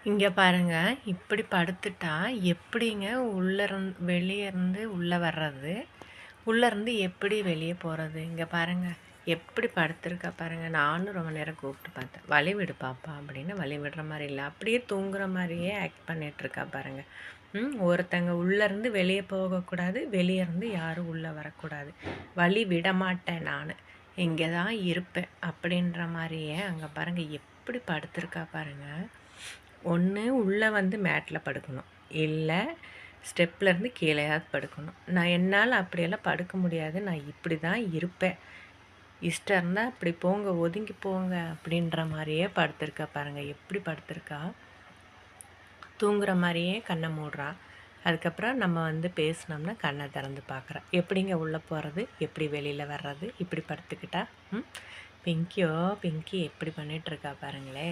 இங்க பாருங்க. இப்படி படுத்துட்டா எப்படிங்க வெளிய இருந்து உள்ள வர்றது? உள்ள இருந்து எப்படி வெளிய போறது? இங்க பாருங்க. எப்படி படுத்திருக்கா பாருங்க. நானும் ரொம்ப நேரம் கூப்பிட்டு பார்த்தேன். "வழி விடு பாப்பா" அப்படின்னு. வழி விடுற மாரி இல்ல. அப்படியே தூங்குற மாரியே ஆக்ட் பண்ணிட்டுருக்கா பாருங்க. ஒருத்தங்க உள்ள இருந்து வெளிய போகக்கூடாது. வெளிய இருந்து யாரும் உள்ள வரக்கூடாது. வழி விடமாட்டேன் நானு. இங்க தான் இருப்பேன். அப்படின்ற மாரியே அங்க பாருங்க எப்படி படுத்திருக்கா பாருங்க. ஒன்று உள்ளே வந்து மேட்டில் படுக்கணும், இல்லை ஸ்டெப்லேருந்து கீழேயாவது படுக்கணும். என்னால் அப்படியெல்லாம் படுக்க முடியாது. நான் இப்படி தான் இருப்பேன். இஷ்டம் இருந்தால் அப்படி போங்க, ஒதுங்கி போங்க அப்படின்ற மாதிரியே படுத்திருக்கா பாருங்கள். எப்படி படுத்திருக்கா? தூங்குற மாதிரியே கண்ணை மூடுறா. அதுக்கப்புறம் நம்ம வந்து பேசினோம்னா கண்ணை திறந்து பார்க்குறா. எப்படிங்க உள்ளே போகிறது, எப்படி வெளியில் வர்றது? இப்படி படுத்துக்கிட்டா. பிங்கியோ பிங்கி எப்படி பண்ணிகிட்ருக்கா பாருங்களே.